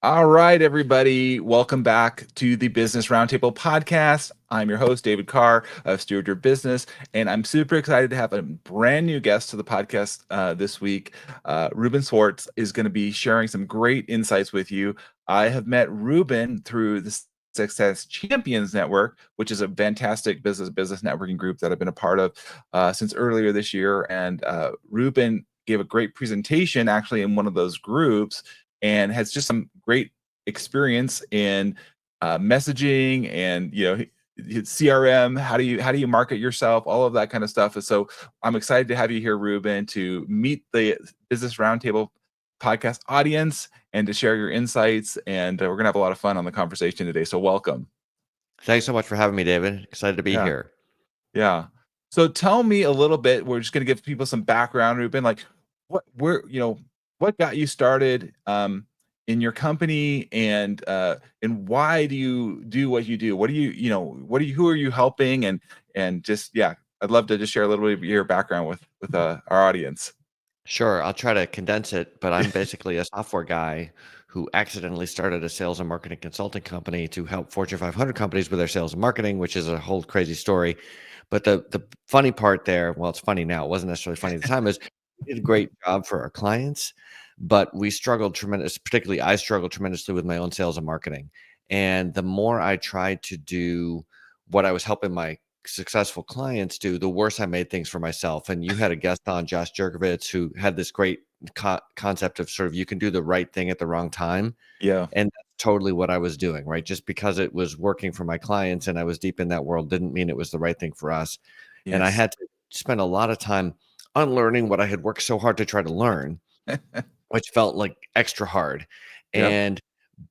All right, everybody. Welcome back to the Business Roundtable Podcast. I'm your host, David Carr of Steward Your Business, and I'm super excited to have a brand new guest to the podcast this week. Reuben Swartz is going to be sharing some great insights with you. I have met Ruben through the Success Champions Network, which is a fantastic business networking group that I've been a part of since earlier this year. And Ruben gave a great presentation actually in one of those groups and has just some great experience in messaging and CRM. How do you market yourself? All of that kind of stuff. And so I'm excited to have you here, Ruben, to meet the Business Roundtable podcast audience and to share your insights. And we're gonna have a lot of fun on the conversation today. So welcome. Thanks so much for having me, David. Excited to be Yeah, here. yeah. So tell me a little bit. We're just gonna give people some background, Ruben. Like, what got you started in your company, and why do you do what you do? What do you who are you helping, and just yeah, I'd love to just share a little bit of your background with our audience. Sure, I'll try to condense it, but I'm basically a software guy who accidentally started a sales and marketing consulting company to help Fortune 500 companies with their sales and marketing, which is a whole crazy story. But the funny part there, well, it's funny now, it wasn't necessarily funny at the time, is we did a great job for our clients, but we struggled particularly I struggled tremendously with my own sales and marketing. And the more I tried to do what I was helping my successful clients do, the worse I made things for myself. And you had a guest on, Josh Jerkovich, who had this great concept of sort of you can do the right thing at the wrong time. Yeah. And that's totally what I was doing, right? Just because it was working for my clients and I was deep in that world didn't mean it was the right thing for us. And I Yes. had to spend a lot of time unlearning what I had worked so hard to try to learn, which felt like extra hard. Yep. And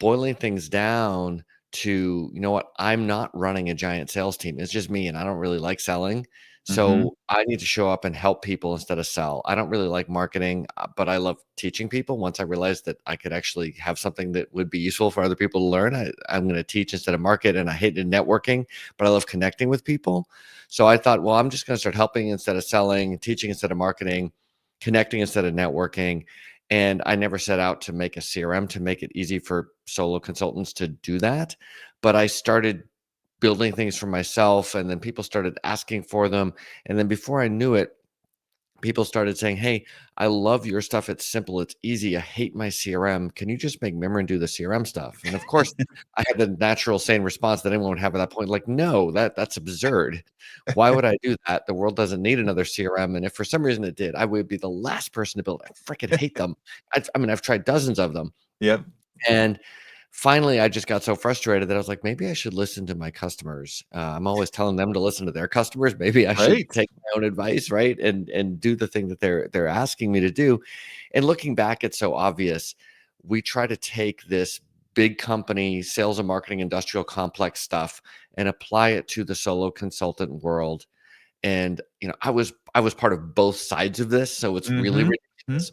boiling things down to, you know what, I'm not running a giant sales team. It's just me, and I don't really like selling. Hmm. So I need to show up and help people instead of sell. I don't really like marketing, but I love teaching people. Once I realized that I could actually have something that would be useful for other people to learn, I'm going to teach instead of market. And I hated networking, but I love connecting with people. So I thought, well, I'm just going to start helping instead of selling, teaching instead of marketing, connecting instead of networking. And I never set out to make a CRM to make it easy for solo consultants to do that. But I started building things for myself, and then people started asking for them. And then before I knew it, people started saying, "Hey, I love your stuff. It's simple, it's easy. I hate my CRM. Can you just make Mimiran do the CRM stuff?" And of course, I had the natural, sane response that anyone would have at that point, like, "No, that's absurd. Why would I do that? The world doesn't need another CRM. And if for some reason it did, I would be the last person to build it. I freaking hate them. I mean, I've tried dozens of them." Yep. And finally, I just got so frustrated that I was like, maybe I should listen to my customers. I'm always telling them to listen to their customers. Maybe I should Right. take my own advice, right? And do the thing that they're asking me to do. And looking back, it's so obvious. We try to take this big company sales and marketing industrial complex stuff and apply it to the solo consultant world. And I was part of both sides of this, so it's really Hmm. ridiculous.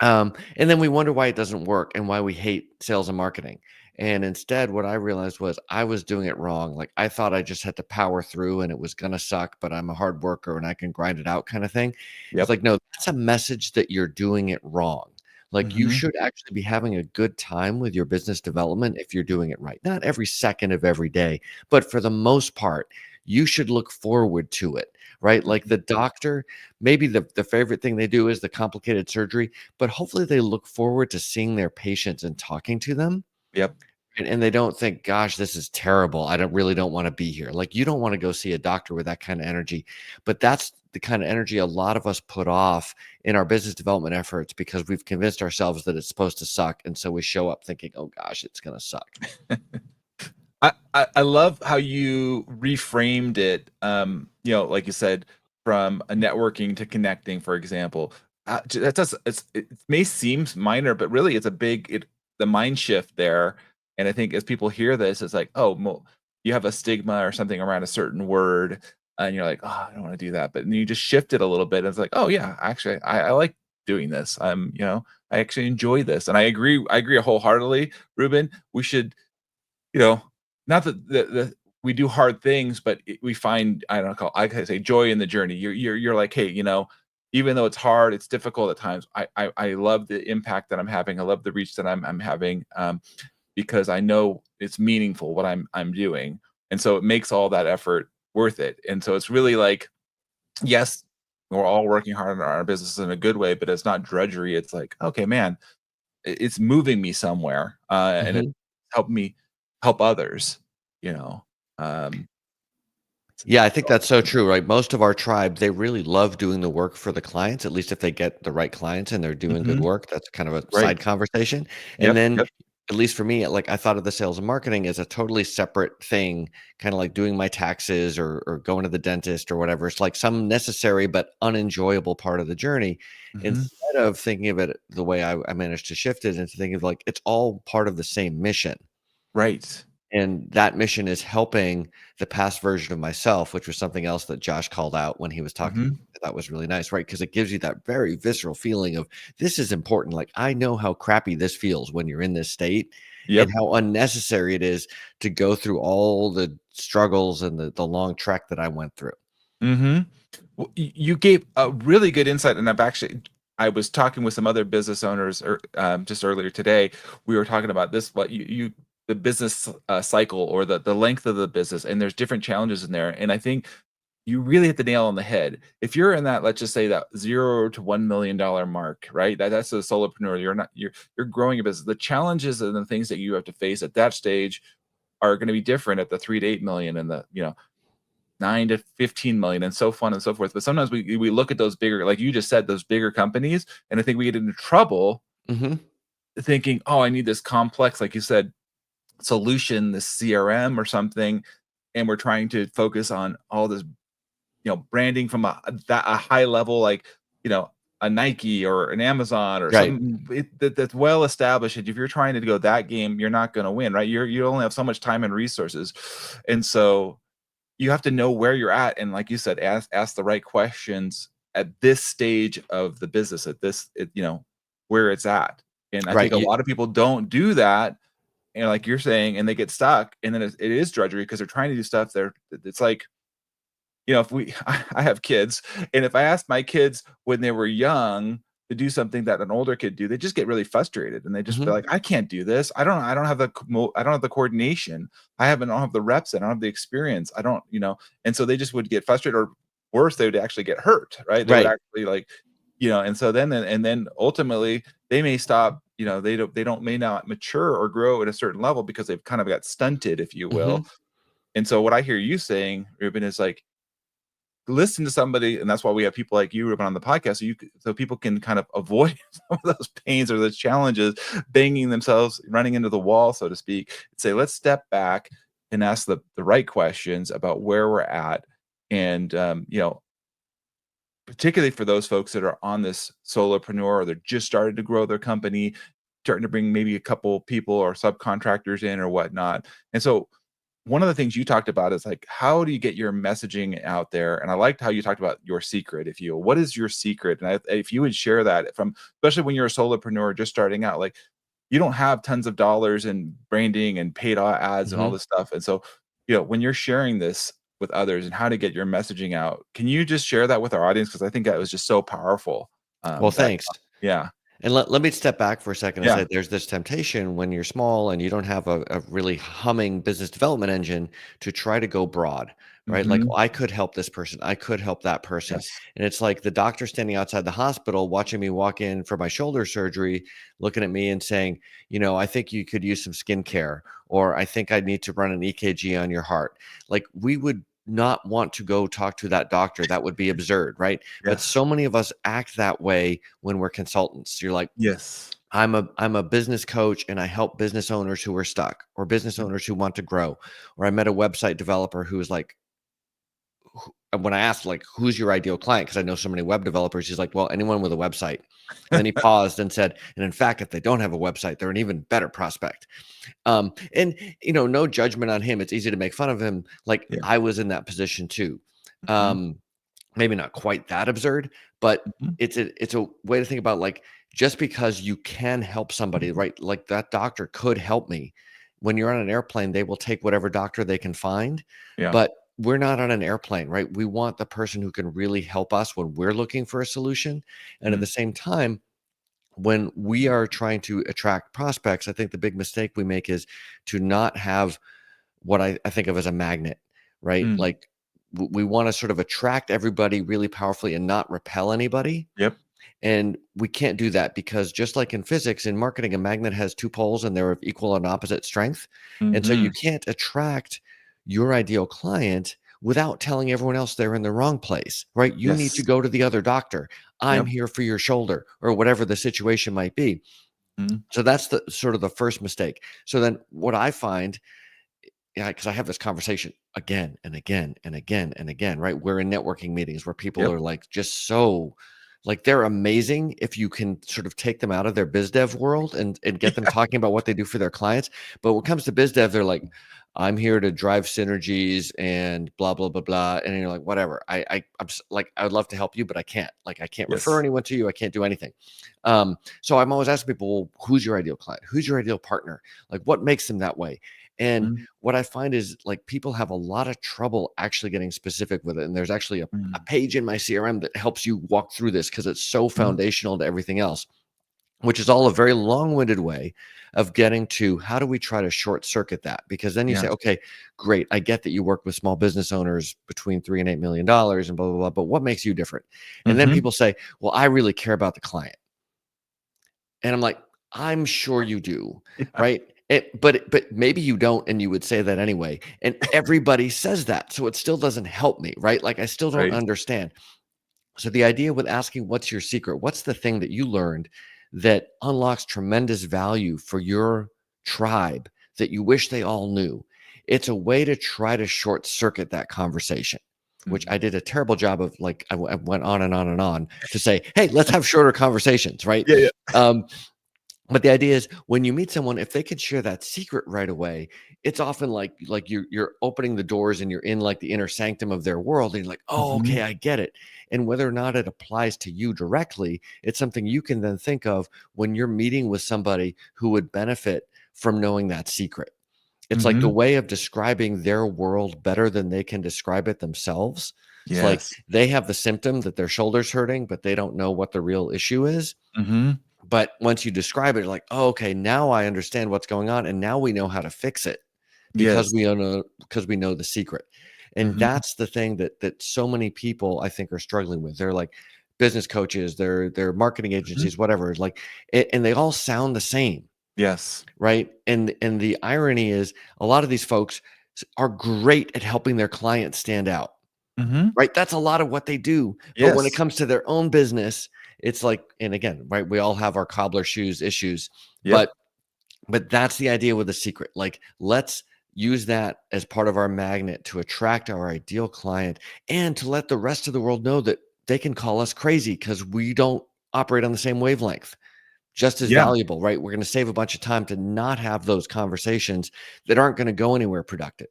And then we wonder why it doesn't work and why we hate sales and marketing. And instead, what I realized was I was doing it wrong. Like I thought I just had to power through and it was going to suck, but I'm a hard worker and I can grind it out kind of thing. It's Yep. like, no, that's a message that you're doing it wrong. Like you Hmm. should actually be having a good time with your business development if you're doing it right. Not every second of every day, but for the most part, you should look forward to it, right? Like the doctor, maybe the favorite thing they do is the complicated surgery, but hopefully they look forward to seeing their patients and talking to them. Yep. And they don't think, gosh, this is terrible. I don't want to be here. Like you don't want to go see a doctor with that kind of energy. But that's the kind of energy a lot of us put off in our business development efforts because we've convinced ourselves that it's supposed to suck. And so we show up thinking, oh gosh, it's gonna suck. I love how you reframed it. Like you said, from a networking to connecting, for example. It may seem minor, but really it's a the mind shift there. And I think as people hear this, it's like, oh, well, you have a stigma or something around a certain word, and you're like, oh, I don't want to do that. But then you just shift it a little bit. And it's like, oh yeah, actually, I like doing this. I actually enjoy this, and I agree. I agree wholeheartedly, Ruben. We should you know, not that we do hard things, but we find I don't know, I can say joy in the journey. You're like, hey, even though it's hard, it's difficult at times, I love the impact that I'm having. I love the reach that I'm having, because I know it's meaningful what I'm doing. And so it makes all that effort worth it. And so it's really like, yes, we're all working hard on our business in a good way, but it's not drudgery. It's like, okay, man, it's moving me somewhere, and it Mhm. helped me help others, you know. Um, Yeah, I think that's so true, right? Most of our tribe, they really love doing the work for the clients, at least if they get the right clients and they're doing good mhm, work. That's kind of a right. side conversation. And Yep, then, yep. at least for me, like I thought of the sales and marketing as a totally separate thing, kind of like doing my taxes or going to the dentist or whatever. It's like some necessary but unenjoyable part of the journey. Mhm, Instead of thinking of it the way I managed to shift it into thinking of like it's all part of the same mission. right. And that mission is helping the past version of myself, which was something else that Josh called out when he was talking. Mhm, That was really nice, right? Because it gives you that very visceral feeling of this is important. Like, I know how crappy this feels when you're in this state and yep. how unnecessary it is to go through all the struggles and the long trek that I went through. Mhm. Well, you gave a really good insight, and I was talking with some other business owners, just earlier today. We were talking about this, what you the business cycle, or the length of the business, and there's different challenges in there. And I think you really hit the nail on the head. If you're in that, let's just say that $0 to $1 million mark, right? That's a solopreneur. You're growing a business. The challenges and the things that you have to face at that stage are going to be different at the 3 to 8 million, and the 9 to 15 million, and so on and so forth. But sometimes we look at those bigger, like you just said, those bigger companies, and I think we get into trouble Mhm. thinking, oh, I need this complex, like you said, solution, this CRM or something, and we're trying to focus on all this, branding from a high level, like, you know, a Nike or an Amazon or Right. something that's well established. And if you're trying to go that game, you're not going to win, right? You only have so much time and resources, and so you have to know where you're at, and like you said, ask the right questions at this stage of the business, at where it's at. And I Right. think a lot of people don't do that, and like you're saying, and they get stuck, and then it is drudgery because they're trying to do stuff there. It's like, if we I have kids, and if I asked my kids when they were young to do something that an older kid do, they just get really frustrated, and they just be Mhm. like, "I can't do this. I don't have I don't have the coordination. I don't have the reps, I don't have the experience. I don't," and so they just would get frustrated, or worse, they would actually get hurt, right? They would Right. actually, like, and so then ultimately they may stop, they don't may not mature or grow at a certain level because they've kind of got stunted, if you will. Mhm. And so what I hear you saying, Ruben, is like, listen to somebody, and that's why we have people like you, Ruben, on the podcast, so people can kind of avoid some of those pains or those challenges, banging themselves, running into the wall, so to speak, and say, let's step back and ask the right questions about where we're at. And particularly for those folks that are on this solopreneur, or they're just starting to grow their company, starting to bring maybe a couple people or subcontractors in or whatnot. And so one of the things you talked about is like, how do you get your messaging out there? And I liked how you talked about your secret, if you will. What is your secret? And if you would share that, from especially when you're a solopreneur just starting out, like, you don't have tons of dollars in branding and paid ads and all Mhm. this stuff. And so, when you're sharing this with others and how to get your messaging out, can you just share that with our audience? Because I think that was just so powerful. Well, That, thanks. yeah, And let me step back for a second and yeah, say there's this temptation when you're small and you don't have a really humming business development engine to try to go broad, right? Like, hmm, "Oh, I could help this person. I could help that person." yes, And it's like the doctor standing outside the hospital watching me walk in for my shoulder surgery, looking at me and saying, "I think you could use some skincare," or "I think I need to run an EKG on your heart." Like, we would not want to go talk to that doctor. That would be absurd, right? But yes, so many of us act that way when we're consultants. You're like, yes, I'm a business coach and I help business owners who are stuck or business mhm, owners who want to grow. Or I met a website developer who was like, when I asked, like, who's your ideal client? Because I know so many web developers, he's like, well, anyone with a website. And then he paused and said, and in fact, if they don't have a website, they're an even better prospect. And no judgment on him. It's easy to make fun of him. Like, yeah, I was in that position too. mhm, Um, Maybe not quite that absurd, but mhm, it's a way to think about, like, just because you can help somebody, right? Like, that doctor could help me. When you're on an airplane, they will take whatever doctor they can find, yeah, but we're not on an airplane, right? We want the person who can really help us when we're looking for a solution. And at Mm, the same time, when we are trying to attract prospects, I think the big mistake we make is to not have what I think of as a magnet, right? mm, Like we want to sort of attract everybody really powerfully and not repel anybody. yep. And we can't do that because just like in physics, in marketing, a magnet has two poles and they're of equal and opposite strength. And so you Mhm. can't attract your ideal client without telling everyone else they're in the wrong place, right? You need to Yes. go to the other doctor. I'm Yep. here for your shoulder or whatever the situation might be. Mhm. So that's the sort of the first mistake. So then what I find, yeah, because I have this conversation again and again and again and again, right? We're in networking meetings where people Yep. are like just so like they're amazing if you can sort of take them out of their biz dev world and get them talking about what they do for their clients. But when it comes to biz dev, they're like, I'm here to drive synergies and blah blah blah blah. And you're like, whatever. Like I would love to help you, but I can't. Like I can't refer Yes. anyone to you. I can't do anything. So I'm always asking people, well, who's your ideal client? Who's your ideal partner? Like what makes them that way? And Mm, what I find is like people have a lot of trouble actually getting specific with it. And there's actually a mm, page in my CRM that helps you walk through this because it's so mhm. foundational to everything else, which is all a very long-winded way of getting to how do we try to short circuit that? Because then you say, Yes. okay, great. I get that you work with small business owners between $3 and $8 million and blah, blah, blah. But what makes you different? And then Mhm. people say, well, I really care about the client. And I'm like, I'm sure you do, Yeah. right? But maybe you don't, and you would say that anyway. And everybody says that, so it still doesn't help me, right? Like I still don't Right. understand. So the idea with asking, "What's your secret? What's the thing that you learned that unlocks tremendous value for your tribe that you wish they all knew?" It's a way to try to short circuit that conversation, which Mhm. I did a terrible job of. Like I went on and on and on to say, "Hey, let's have shorter conversations," right? Yeah, yeah. Um, but the idea is when you meet someone, if they could share that secret right away, it's often like you're opening the doors and you're in like the inner sanctum of their world. And you're like, oh, Mhm. okay, I get it. And whether or not it applies to you directly, it's something you can then think of when you're meeting with somebody who would benefit from knowing that secret. It's like the Mhm. way of describing their world better than they can describe it themselves. It's like Yes. they have the symptom that their shoulder's hurting, but they don't know what the real issue is. Mhm. But once you describe it, you're like, "Oh, okay, now I understand what's going on, and now we know how to fix it Yes. because we know the secret." And Mhm. that's the thing that so many people I think are struggling with. They're like business coaches, they're marketing Mhm. agencies, whatever. Like, and they all sound the same, Yes. right? And the irony is, a lot of these folks are great at helping their clients stand out. Mhm. Right? That's a lot of what they do, but when it Yes. comes to their own business, it's like and again, right, we all have our cobbler shoes issues, Yep. but that's the idea with the secret. Like, let's use that as part of our magnet to attract our ideal client and to let the rest of the world know that they can call us crazy because we don't operate on the same wavelength. Just as Yeah. valuable, right? We're gonna save a bunch of time to not have those conversations that aren't gonna go anywhere productive.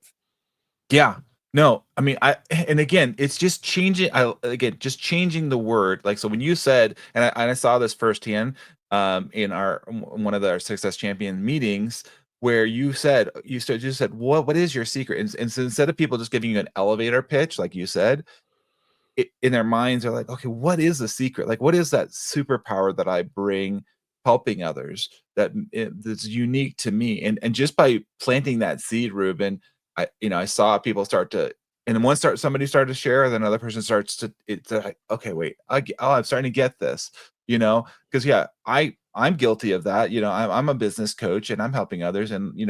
Yeah. No, I mean, and again, it's just changing. Again, just changing the word. Like, so when you said, and I saw this firsthand, in one of our Success Champion meetings, where you said, what is your secret? And so instead of people just giving you an elevator pitch, like you said, in their minds are like, okay, what is the secret? Like, what is that superpower that I bring helping others that's unique to me? And just by planting that seed, Ruben, I saw people start to, and then somebody started to share, then another person starts to, it's like, okay, wait, I'm starting to get this, because yeah, I'm guilty of that. I'm a business coach and I'm helping others, and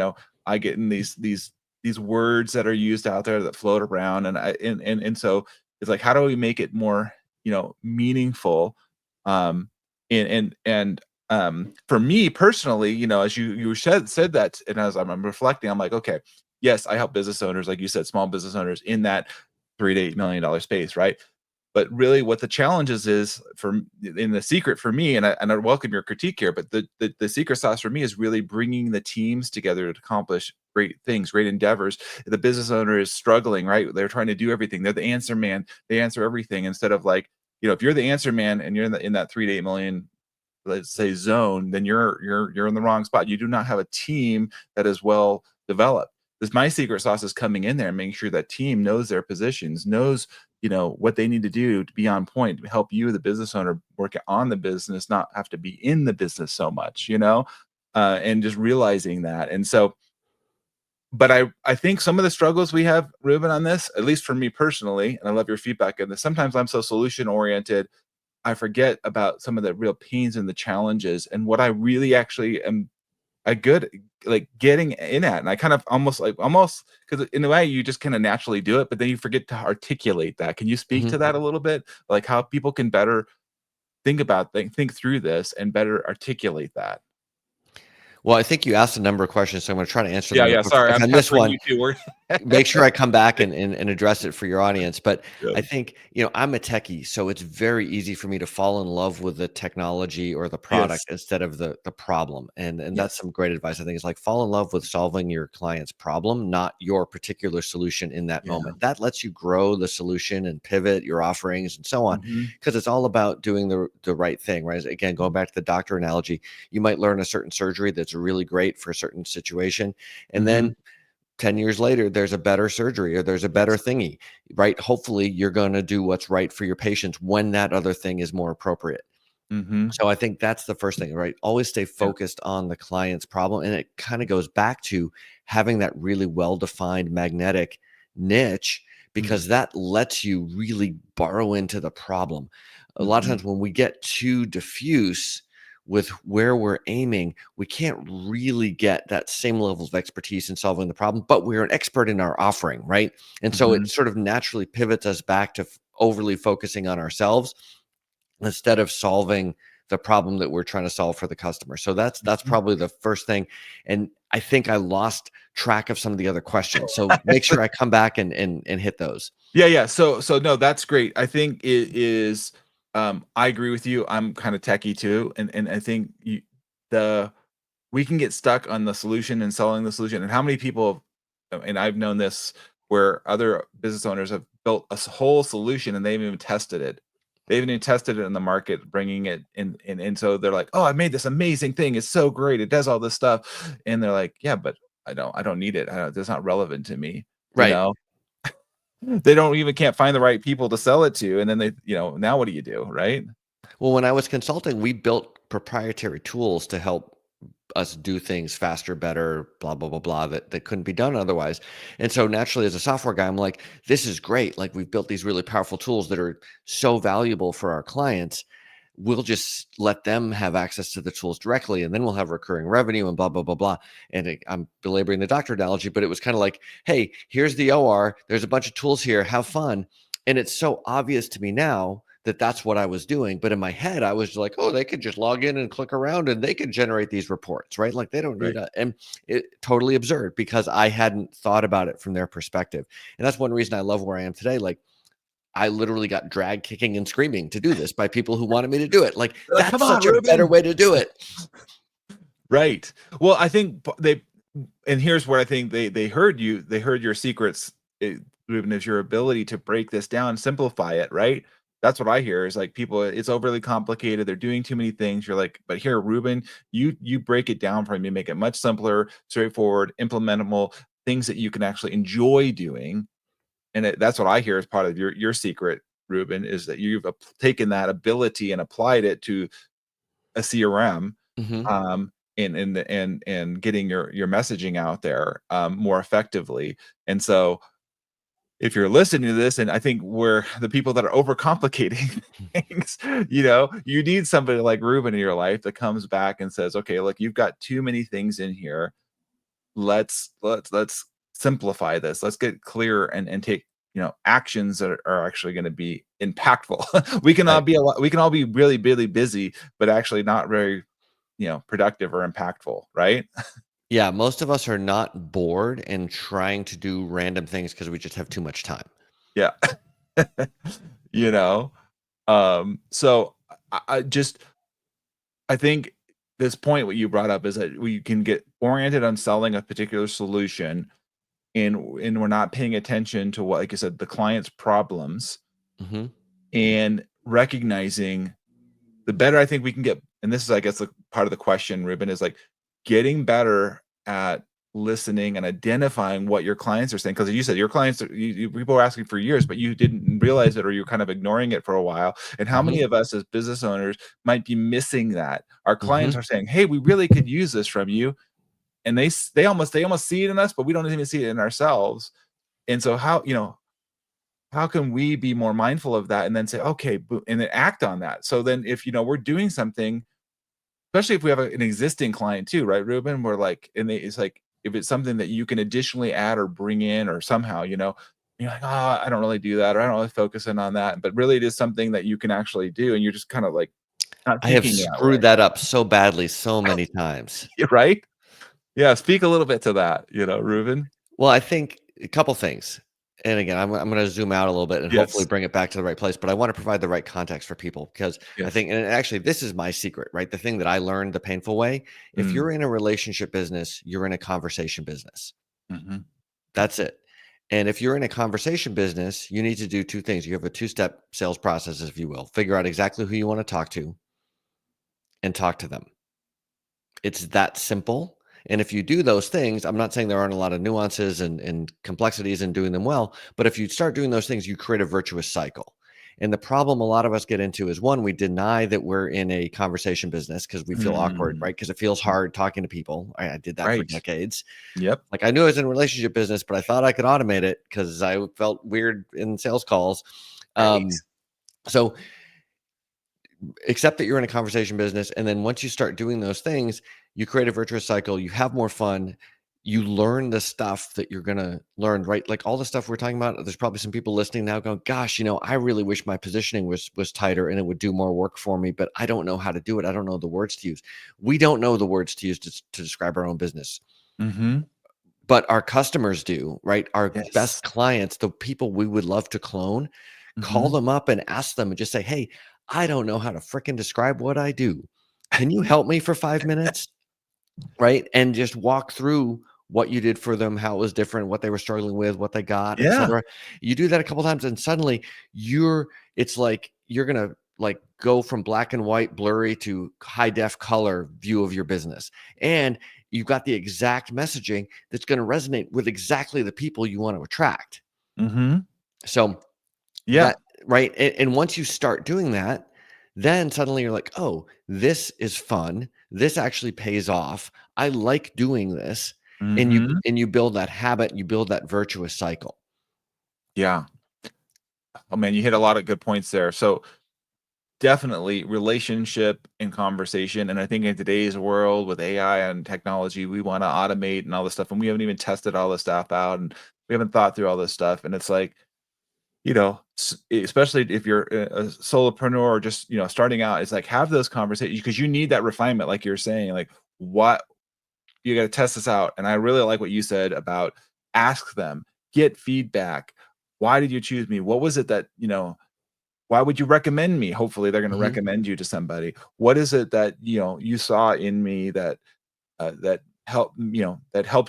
I get in these words that are used out there that float around, and so it's like, how do we make it more, meaningful? Um, for me personally, as you said that, and as I'm reflecting, I'm like, okay, yes, I help business owners, like you said, small business owners in that $3 to $8 million space, right? But really, what the challenges is in the secret for me, and I welcome your critique here, but the secret sauce for me is really bringing the teams together to accomplish great things, great endeavors. The business owner is struggling, right? They're trying to do everything. They're the answer man. They answer everything instead of like, if you're the answer man and you're in that 3 to 8 million, let's say, zone, then you're in the wrong spot. You do not have a team that is well developed. my secret sauce is coming in there and making sure that team knows their positions, knows, what they need to do to be on point, to help you, the business owner, work on the business, not have to be in the business so much, and just realizing that. And so, but I think some of the struggles we have, Ruben, on this, at least for me personally, and I love your feedback on this, sometimes I'm so solution oriented, I forget about some of the real pains and the challenges and what I really actually am a good, like, getting in at. And I kind of almost because in a way you just kind of naturally do it, but then you forget to articulate that. Can you speak Mhm. to that a little bit? Like how people can better think through this and better articulate that. Well, I think you asked a number of questions, so I'm going to try to answer Yeah, them. yeah. Sorry, If I'm I miss peppering one, you too. We're make sure I come back and address it for your audience. But yeah. I think, I'm a techie, so it's very easy for me to fall in love with the technology or the Yes. product instead of the problem. And that's Yes. some great advice. I think it's like fall in love with solving your client's problem, not your particular solution in that Yeah. moment. That lets you grow the solution and pivot your offerings and so on, Mhm. because it's all about doing the right thing, right? Again, going back to the doctor analogy, you might learn a certain surgery that's really great for a certain situation. And Mhm. then 10 years later, there's a better surgery or there's a better Yes. thingy, right? Hopefully, you're going to do what's right for your patients when that other thing is more appropriate. Mhm. So I think that's the first thing, right? Always stay Yeah. focused on the client's problem. And it kind of goes back to having that really well defined magnetic niche, Mhm. because that lets you really borrow into the problem. A lot of Mhm. times when we get too diffuse with where we're aiming, we can't really get that same level of expertise in solving the problem, but we're an expert in our offering, right? And so it Mhm. sort of naturally pivots us back to overly focusing on ourselves instead of solving the problem that we're trying to solve for the customer. So that's Mhm. probably the first thing. And I think I lost track of some of the other questions. So make sure I come back and hit those. Yeah, yeah. So no, that's great. I think it is. I agree with you. I'm kind of techie too, and I think the we can get stuck on the solution and selling the solution. And how many people, and I've known this, where other business owners have built a whole solution and they haven't even tested it. They haven't even tested it in the market, bringing it in, and so they're like, "Oh, I made this amazing thing. It's so great. It does all this stuff," and they're like, "Yeah, but I don't need it. It's not relevant to me." You Right. know, they don't even can't find the right people to sell it to, and then now what do you do, right? Well, when I was consulting, we built proprietary tools to help us do things faster, better, blah, blah, blah, blah, that couldn't be done otherwise. And so naturally, as a software guy, I'm like, this is great. Like, we've built these really powerful tools that are so valuable for our clients. We'll just let them have access to the tools directly, and then we'll have recurring revenue and blah, blah, blah, blah. And I'm belaboring the doctor analogy, but it was kind of like, hey, here's the OR. There's a bunch of tools here. Have fun. And it's so obvious to me now that that's what I was doing. But in my head, I was like, oh, they could just log in and click around and they could generate these reports, right? Like they don't need Right. and it totally absurd because I hadn't thought about it from their perspective. And that's one reason I love where I am today. Like I literally got dragged kicking and screaming to do this by people who wanted me to do it. Like They're like, "Come that's on, such a better Ruben." way to do it. Right. Well, I think they, and here's where I think they heard you. They heard your secrets, Ruben, is your ability to break this down, simplify it. Right. That's what I hear is like people. It's overly complicated. They're doing too many things. You're like, but here, Ruben, you break it down for me, make it much simpler, straightforward, implementable things that you can actually enjoy doing. And that's what I hear as part of your secret, Ruben, is that you've taken that ability and applied it to a CRM, Mhm. um, and getting your messaging out there, more effectively. And so if you're listening to this, and I think we're the people that are overcomplicating things, you need somebody like Ruben in your life that comes back and says, "Okay, look, you've got too many things in here. Let's simplify this. Let's get clear and take, actions that are actually going to be impactful." Right. We can all be really, really busy, but actually not very, productive or impactful, right? Yeah, most of us are not bored and trying to do random things because we just have too much time. Yeah. you know so I think this point what you brought up is that we can get oriented on selling a particular solution, and we're not paying attention to what, like I said, the client's problems, Mhm. and recognizing the better I think we can get. And this is, I guess, the part of the question, Ruben, is like getting better at listening and identifying what your clients are saying. Because you said your clients, people were asking for years, but you didn't realize it, or you're kind of ignoring it for a while. And how many Mhm. of us as business owners might be missing that? Our clients Mhm. are saying, "Hey, we really could use this from you," and they almost see it in us, but we don't even see it in ourselves. And so how can we be more mindful of that and then say, okay, and then act on that? So then if we're doing something, especially if we have an existing client too, right, Ruben? We're like, it's like if it's something that you can additionally add or bring in or somehow, you're like, oh, I don't really do that, or I don't really focus in on that. But really it is something that you can actually do. And you're just kind of like not I have thinking that way. screwed that up so badly so many times. Right? Yeah. Speak a little bit to that, Ruben. Well, I think a couple things. And again, I'm gonna zoom out a little bit and hopefully Yes. bring it back to the right place, but I wanna provide the right context for people because I Yes. think and actually this is my secret, right? The thing that I learned the painful way. If Mm, you're in a relationship business, you're in a conversation business. mhm. That's it. And if you're in a conversation business, you need to do two things. You have a two-step sales process, if you will. Figure out exactly who you want to talk to and talk to them. It's that simple. And if you do those things, I'm not saying there aren't a lot of nuances and complexities in doing them well, but if you start doing those things, you create a virtuous cycle. And the problem a lot of us get into is one, we deny that we're in a conversation business because we feel awkward, Mm, right? Because it feels hard talking to people. I did that for right. decades. Yep. Like I knew I was in a relationship business, but I thought I could automate it because I felt weird in sales calls. Right. So accept that you're in a conversation business. And then once you start doing those things, you create a virtuous cycle, you have more fun, you learn the stuff that you're going to learn, right? Like all the stuff we're talking about, there's probably some people listening now going, gosh, I really wish my positioning was tighter and it would do more work for me, but I don't know how to do it. I don't know the words to use. We don't know the words to use to describe our own business, Mhm. but our customers do, right? Our Yes. best clients, the people we would love to clone, call Mhm. them up and ask them and just say, "Hey, I don't know how to fricking describe what I do. Can you help me for 5 minutes?" Right? And just walk through what you did for them, how it was different, what they were struggling with, what they got, Yeah. etcetera. You do that a couple times and suddenly it's like you're gonna like go from black and white blurry to high def color view of your business. And you've got the exact messaging that's gonna resonate with exactly the people you want to attract. Mhm. So Yeah. that right, and once you start doing that, then suddenly you're like, "Oh, this is fun. This actually pays off. I like doing this." Mhm. And you build that habit, you build that virtuous cycle. Yeah. Oh, man, you hit a lot of good points there. So, definitely relationship and conversation, and I think in today's world with AI and technology, we wanna automate and all this stuff, and we haven't even tested all this stuff out, and we haven't thought through all this stuff, and it's like, especially if you're a solopreneur or just, starting out, it's like, have those conversations because you need that refinement, like you're saying, like, what you gotta test this out. And I really like what you said about ask them, get feedback. Why did you choose me? What was it that, why would you recommend me? Hopefully they're gonna Mhm, recommend you to somebody. What is it that, you saw in me that helped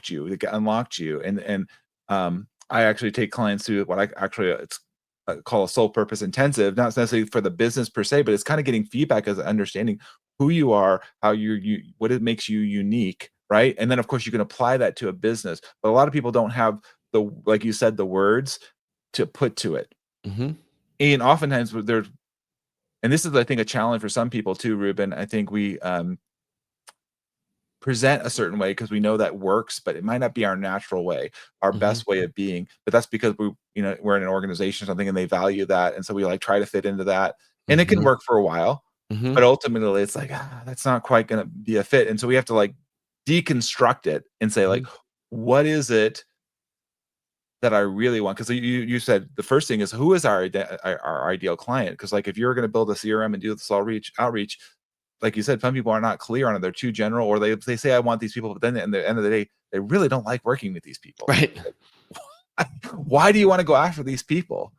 you, that unlocked you? And I actually take clients through what I actually it's call a soul purpose intensive, not necessarily for the business per se, but it's kind of getting feedback as understanding who you are, how you what it makes you unique, right? And then of course you can apply that to a business. But a lot of people don't have like you said, the words to put to it. mhm, And oftentimes there's and this is I think a challenge for some people too, Ruben. I think we present a certain way because we know that works, but it might not be our natural way, our mhm, best way of being. But that's because we're in an organization or something and they value that. And so we like try to fit into that. And it can mhm, work for a while, mhm, but ultimately it's like, that's not quite gonna be a fit. And so we have to like deconstruct it and say, like, mhm, what is it that I really want? Because you said the first thing is who is our ideal client? Because like if you're gonna build a CRM and do this outreach, like you said, some people are not clear on it. They're too general, or they say I want these people, but then at the end of the day, they really don't like working with these people. right. Why do you want to go after these people?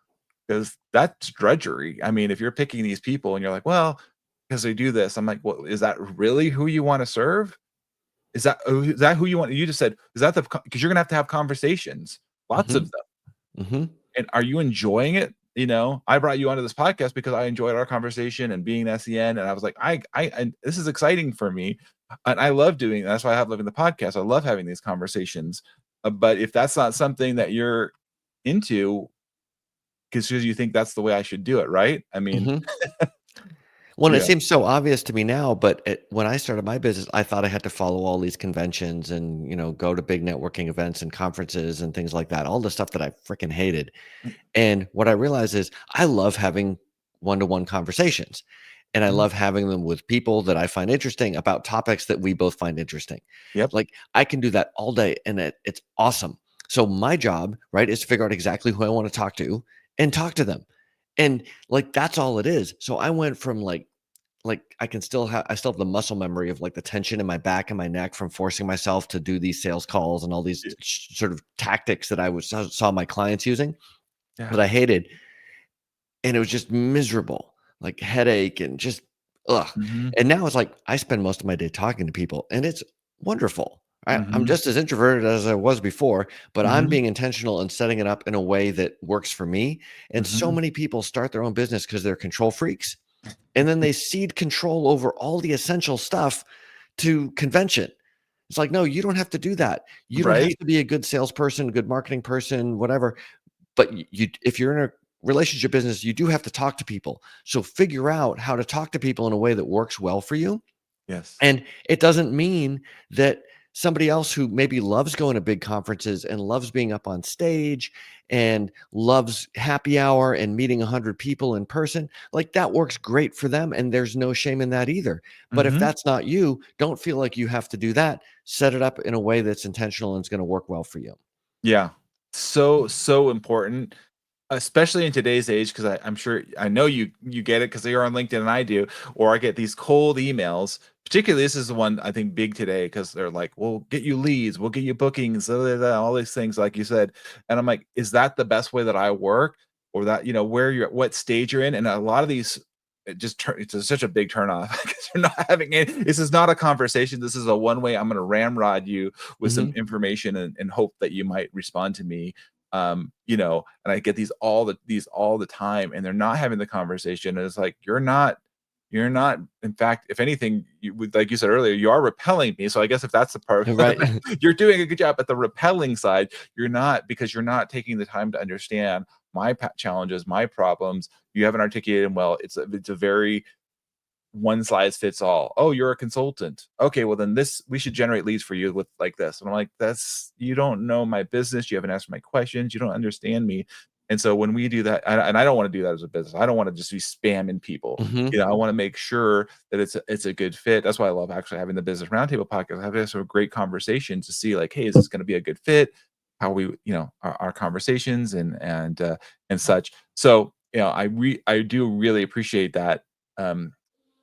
Because that's drudgery. I mean, if you're picking these people and you're like, well, because they do this, I'm like, well, is that really who you want to serve? Is that who you want? You just said, is that because you're gonna have to have conversations, lots of Mhm, them. mhm. And are you enjoying it? I brought you onto this podcast because I enjoyed our conversation and being an SEN. And I was like, and this is exciting for me. And I love doing that. That's why I have living the podcast. I love having these conversations. But if that's not something that you're into, because you think that's the way I should do it, right? I mean, Mhm. Well, it yeah. seems so obvious to me now, but when I started my business, I thought I had to follow all these conventions and, go to big networking events and conferences and things like that, all the stuff that I freaking hated. And what I realized is I love having one-to-one conversations, and I Mhm. love having them with people that I find interesting about topics that we both find interesting. Yep. Like, I can do that all day, and it's awesome. So my job, right, is to figure out exactly who I wanna talk to and talk to them. And, like, that's all it is. So I went from, I still have the muscle memory of, like, the tension in my back and my neck from forcing myself to do these sales calls and all these Y sort of tactics that I was saw my clients using yeah. that I hated, and it was just miserable, like headache and just ugh. Mhm. And now it's like I spend most of my day talking to people, and it's wonderful. I'm Mhm. just as introverted as I was before, but I'm Mhm. being intentional and setting it up in a way that works for me. And so Mhm. many people start their own business because they're control freaks, and then they cede control over all the essential stuff to convention. It's like, no, you don't have to do that. You don't have Right? to be a good salesperson, good marketing person, whatever. But if you're in a relationship business, you do have to talk to people. So figure out how to talk to people in a way that works well for you. Yes. And it doesn't mean that somebody else who maybe loves going to big conferences and loves being up on stage and loves happy hour and meeting 100 people in person, like that works great for them. And there's no shame in that either. But if Mhm. that's not you, don't feel like you have to do that. Set it up in a way that's intentional and it's going to work well for you. Yeah. So, so important, especially in today's age, because I'm sure I know you get it because you're on LinkedIn and I do, or I get these cold emails. Particularly, this is the one I think big today because they're like, "We'll get you leads, we'll get you bookings, da, da, da," all these things, like you said. And I'm like, is that the best way that I work, or that where you're at, what stage you're in? And a lot of these, it's such a big turn off because you're not having it. This is not a conversation. This is a one way. I'm going to ramrod you with some Hmm. information and hope that you might respond to me. And I get these all the time, and they're not having the conversation. And it's like you're not. In fact, if anything, you would, like you said earlier, you are repelling me. So I guess if that's the part, Right. you're doing a good job. At the repelling side, you're not, because you're not taking the time to understand my challenges, my problems. You haven't articulated them well. It's a very one size fits all. Oh, you're a consultant. Okay, well then this we should generate leads for you with like this. And I'm like, that's you don't know my business. You haven't asked my questions. You don't understand me. And so when we do that, and I don't want to do that as a business. I don't want to just be spamming people. Hmm. I want to make sure that it's a good fit. That's why I love actually having the Business Roundtable podcast. Having some great conversations to see like, hey, is this going to be a good fit? How we, our conversations and such. So I do really appreciate that.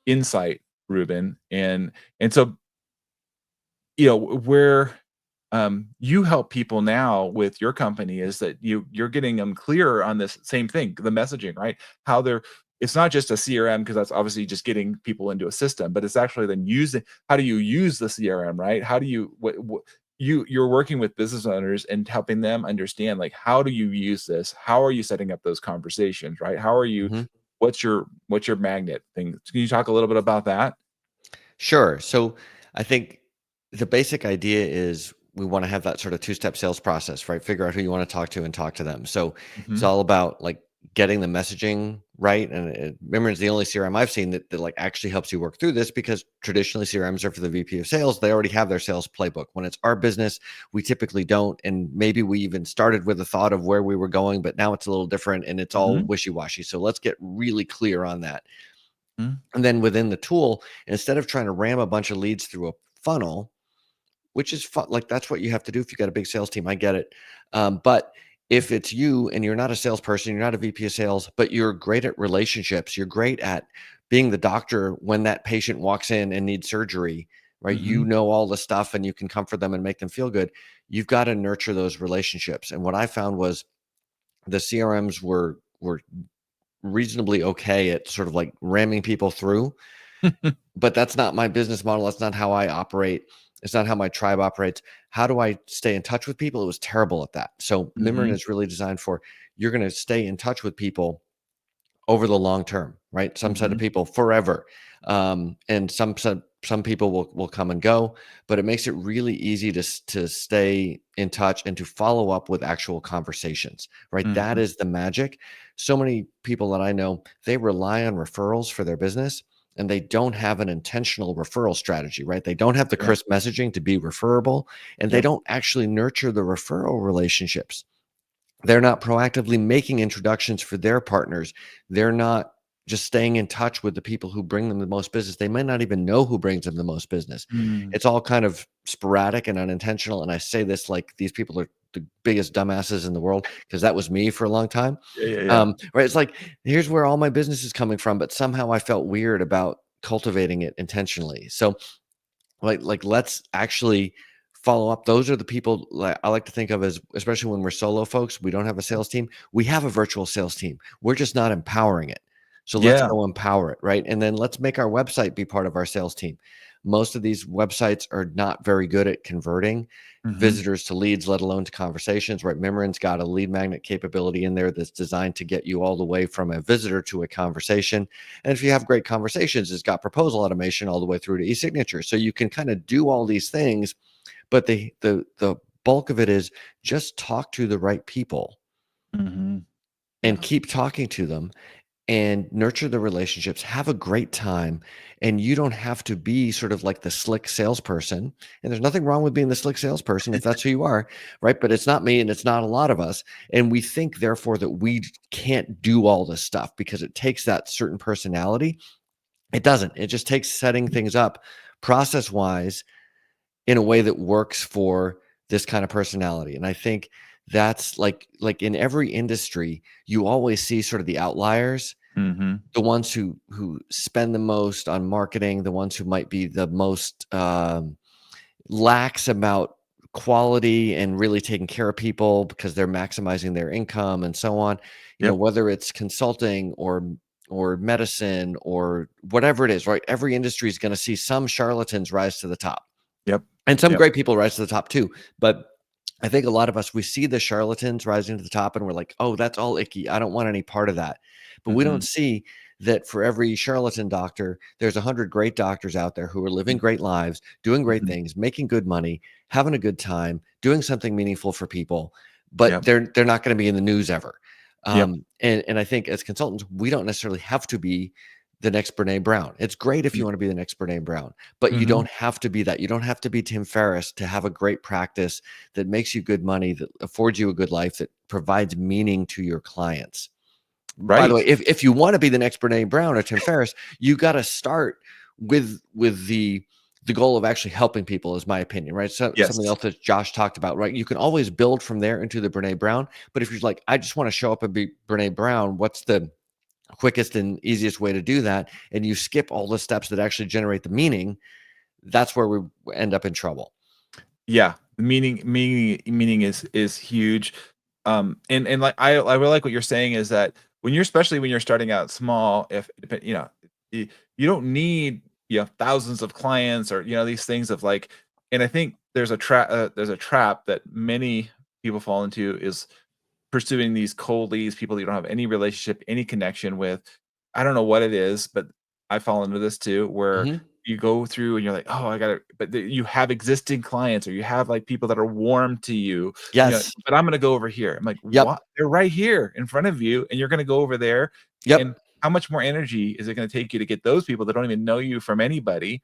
Insight, Ruben, and so, where, you help people now with your company is that you're getting them clearer on this same thing, the messaging, right? How they're It's not just a CRM because that's obviously just getting people into a system, but it's actually then using how do you use the CRM, right? How do you what you're working with business owners and helping them understand, like, how do you use this? How are you setting up those conversations, right? How are you Hmm. what's your magnet thing? Can you talk a little bit about that? Sure. So I think the basic idea is we want to have that sort of two-step sales process, right? Figure out who you want to talk to and talk to them. So it's Mhm. all about like getting the messaging right. And remember, it's the only CRM I've seen that like actually helps you work through this because traditionally CRMs are for the VP of sales. They already have their sales playbook. When it's our business, we typically don't. And maybe we even started with a thought of where we were going, but now it's a little different and it's all Mhm. wishy-washy. So let's get really clear on that. Mhm. And then within the tool, instead of trying to ram a bunch of leads through a funnel, which is fun, like that's what you have to do if you got a big sales team. I get it. But if it's you and you're not a salesperson, you're not a VP of sales, but you're great at relationships, you're great at being the doctor when that patient walks in and needs surgery, right? You Mhm. know all the stuff and you can comfort them and make them feel good. You've got to nurture those relationships. And what I found was the CRMs were reasonably okay at sort of like ramming people through, but that's not my business model. That's not how I operate. It's not how my tribe operates. How do I stay in touch with people? It was terrible at that. So Mimiran Mhm. is really designed for you're going to stay in touch with people over the long term, right? Some set of Mhm. people forever, and some people will come and go, but it makes it really easy to stay in touch and to follow up with actual conversations, right? That Mhm. is the magic. So many people that I know, they rely on referrals for their business, and they don't have an intentional referral strategy, right? They don't have the Yeah. crisp messaging to be referable, and they Yep. don't actually nurture the referral relationships. They're not proactively making introductions for their partners. They're not just staying in touch with the people who bring them the most business. They might not even know who brings them the most business. Mm. It's all kind of sporadic and unintentional. And I say this like these people are the biggest dumbasses in the world because that was me for a long time. Yeah, yeah, yeah. Right. It's like, here's where all my business is coming from, but somehow I felt weird about cultivating it intentionally. So like let's actually follow up. Those are the people like I like to think of as, especially when we're solo folks, we don't have a sales team. We have a virtual sales team. We're just not empowering it. So let's Yeah. go empower it, right? And then let's make our website be part of our sales team. Most of these websites are not very good at converting Mhm. visitors to leads, let alone to conversations, right? Mimiran's got a lead magnet capability in there that's designed to get you all the way from a visitor to a conversation. And if you have great conversations, it's got proposal automation all the way through to e-signature. So you can kind of do all these things, but the bulk of it is just talk to the right people Mhm. and Yeah. keep talking to them and nurture the relationships, have a great time. And you don't have to be sort of like the slick salesperson. And there's nothing wrong with being the slick salesperson if that's who you are, right? But it's not me and it's not a lot of us. And we think, therefore, that we can't do all this stuff because it takes that certain personality. It doesn't. It just takes setting things up process wise in a way that works for this kind of personality. And I think that's like in every industry, you always see sort of the outliers, Mhm. the ones who spend the most on marketing, the ones who might be the most lax about quality and really taking care of people because they're maximizing their income and so on. You know, Yep. whether it's consulting or medicine or whatever it is, right? Every industry is going to see some charlatans rise to the top Yep. and some Yep. great people rise to the top too. But I think a lot of us, we see the charlatans rising to the top and we're like, oh, that's all icky. I don't want any part of that. But we don't Mhm. see that for every charlatan doctor, there's 100 great doctors out there who are living Mm. great lives, doing great Mhm. things, making good money, having a good time, doing something meaningful for people, but Yep. they're not going to be in the news ever. Yep. And I think as consultants, we don't necessarily have to be the next Brene Brown. It's great if Yeah. you want to be the next Brene Brown, but you Mhm. don't have to be that. You don't have to be Tim Ferriss to have a great practice that makes you good money, that affords you a good life, that provides meaning to your clients. By the way, Right. if you want to be the next Brene Brown or Tim Ferriss, you got to start with the goal of actually helping people, is my opinion, right? So something Yes. else that Josh talked about, right? You can always build from there into the Brene Brown, but if you're like, I just want to show up and be Brene Brown, what's the quickest and easiest way to do that? And you skip all the steps that actually generate the meaning, that's where we end up in trouble. Yeah. Meaning is huge. And like I really like what you're saying is that when you're especially when you're starting out small, if you know, you don't need thousands of clients or these things of like, and I think there's a trap that many people fall into is pursuing these cold leads, people you don't have any relationship, any connection with. I don't know what it is, but I fall into this too, where Mhm. you go through and you're like, oh, I gotta, you have existing clients or you have like people that are warm to you, Yes. but I'm gonna go over here. I'm like, Yep. what? They're right here in front of you, and you're gonna go over there. And Yep. how much more energy is it gonna take you to get those people that don't even know you from anybody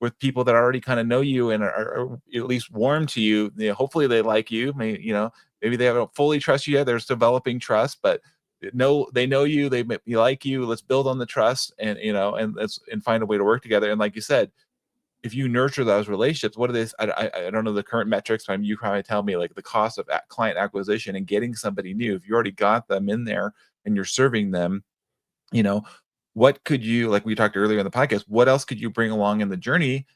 with people that already kind of know you and are at least warm to you. Hopefully they like you. Maybe they haven't fully trust you yet. There's developing trust, but they know you. You like you. Let's build on the trust and and let's find a way to work together. And like you said, if you nurture those relationships, what are this? I don't know the current metrics, but you probably tell me like the cost of client acquisition and getting somebody new. If you already got them in there and you're serving them, you know, what could you, like we talked earlier in the podcast, what else could you bring along in the journey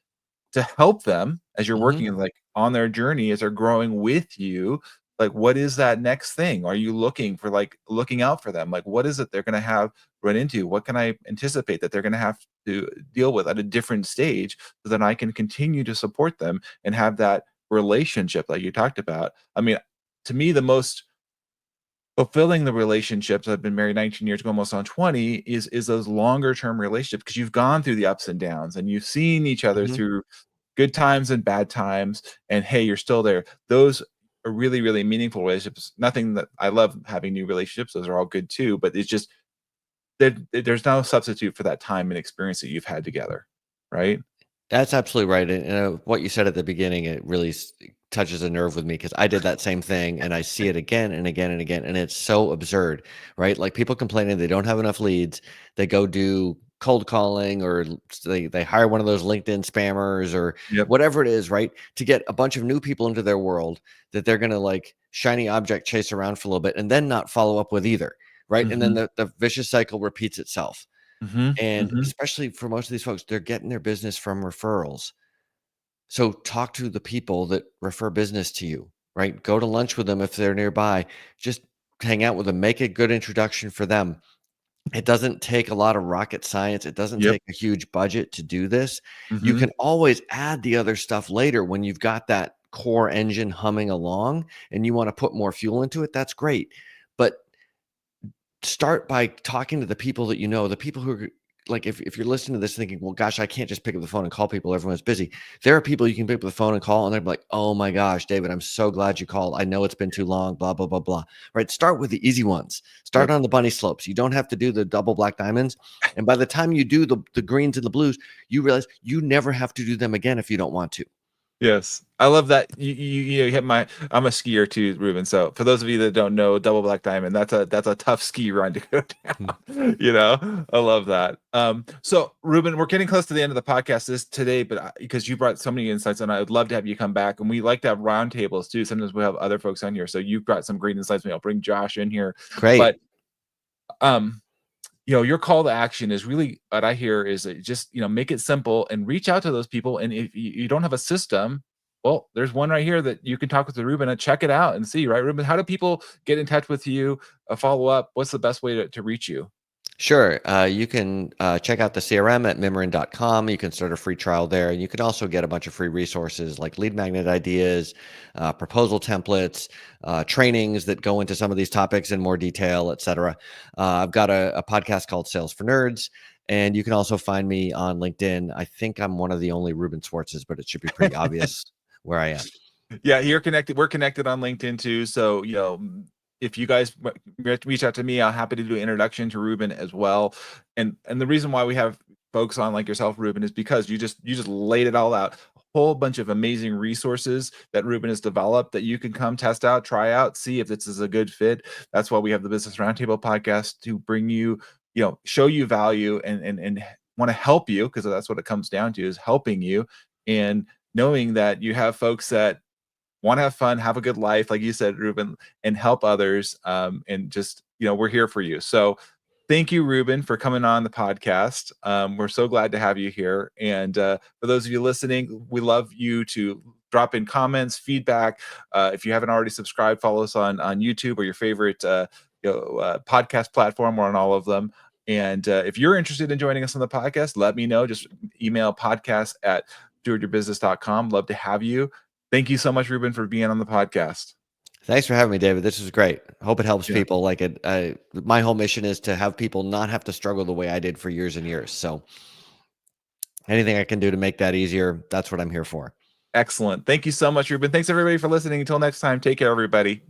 to help them as you're Mhm. working like on their journey as they're growing with you? Like, what is that next thing? Are you looking for like looking out for them? Like, what is it they're going to have run into? What can I anticipate that they're going to have to deal with at a different stage so that I can continue to support them and have that relationship like you talked about? I mean, to me, the most fulfilling the relationships. I've been married 19 years, almost on 20, is those longer term relationships, because you've gone through the ups and downs and you've seen each other Mhm. through good times and bad times, and hey, you're still there. Those are really, really meaningful relationships. Nothing that I love having new relationships, those are all good too, but it's just there's no substitute for that time and experience that you've had together, right? That's absolutely right, and what you said at the beginning, it really touches a nerve with me because I did that same thing, and I see it again and again and again, and it's so absurd, right? Like people complaining they don't have enough leads, they go do cold calling, or they hire one of those LinkedIn spammers or Yep. whatever it is, right? To get a bunch of new people into their world that they're gonna like shiny object chase around for a little bit and then not follow up with either, right? And then Mhm. the vicious cycle repeats itself. Mhm. And Mhm. especially for most of these folks, they're getting their business from referrals. So talk to the people that refer business to you, right? Go to lunch with them if they're nearby. Just hang out with them, make a good introduction for them. It doesn't take a lot of rocket science. It doesn't Yep. take a huge budget to do this. You Mhm. can always add the other stuff later when you've got that core engine humming along and you want to put more fuel into it. That's great. But start by talking to the people that you know, the people who are like, if you're listening to this thinking, well, gosh, I can't just pick up the phone and call people. Everyone's busy. There are people you can pick up the phone and call, and they're like, oh my gosh, David, I'm so glad you called. I know it's been too long, blah, blah, blah, blah. Right. Start with the easy ones. Start Yep. on the bunny slopes. You don't have to do the double black diamonds. And by the time you do the greens and the blues, you realize you never have to do them again if you don't want to. Yes. I love that you hit my I'm a skier too, Ruben. So for those of you that don't know, double black diamond, that's a tough ski run to go Hmm. down. I love that. So Ruben, we're getting close to the end of the podcast this today, but because you brought so many insights, and I would love to have you come back. And we like to have roundtables too. Sometimes we have other folks on here. So you've got some great insights. Maybe I'll bring Josh in here. Great. But um your call to action is really what I hear is that just, make it simple and reach out to those people. And if you don't have a system, well, there's one right here that you can talk with Ruben and check it out and see, right, Ruben? How do people get in touch with you, follow up? What's the best way to reach you? Sure. You can check out the CRM at Mimiran.com. You can start a free trial there. And you can also get a bunch of free resources like lead magnet ideas, proposal templates, trainings that go into some of these topics in more detail, et cetera. I've got a podcast called Sales for Nerds. And you can also find me on LinkedIn. I think I'm one of the only Reuben Swartzes, but it should be pretty obvious where I am. Yeah, you're connected. We're connected on LinkedIn too. So, if you guys reach out to me, I'm happy to do an introduction to Ruben as well. And the reason why we have folks on like yourself, Ruben, is because you just laid it all out. A whole bunch of amazing resources that Ruben has developed that you can come test out, try out, see if this is a good fit. That's why we have the Business Roundtable podcast, to bring you, show you value, and want to help you, because that's what it comes down to, is helping you, and knowing that you have folks that want to have fun, have a good life, like you said, Ruben, and help others. And just, we're here for you. So thank you, Ruben, for coming on the podcast. We're so glad to have you here. And for those of you listening, we love you to drop in comments, feedback. If you haven't already subscribed, follow us on YouTube or your favorite podcast platform. We're on all of them. And if you're interested in joining us on the podcast, let me know. Just email podcast@stewardyourbusiness.com. Love to have you. Thank you so much, Ruben, for being on the podcast. Thanks for having me, David. This was great. Hope it helps Yeah, people. Like it, my whole mission is to have people not have to struggle the way I did for years and years. So anything I can do to make that easier, that's what I'm here for. excellent. Thank you so much, Ruben. Thanks everybody for listening. Until next time, take care, everybody.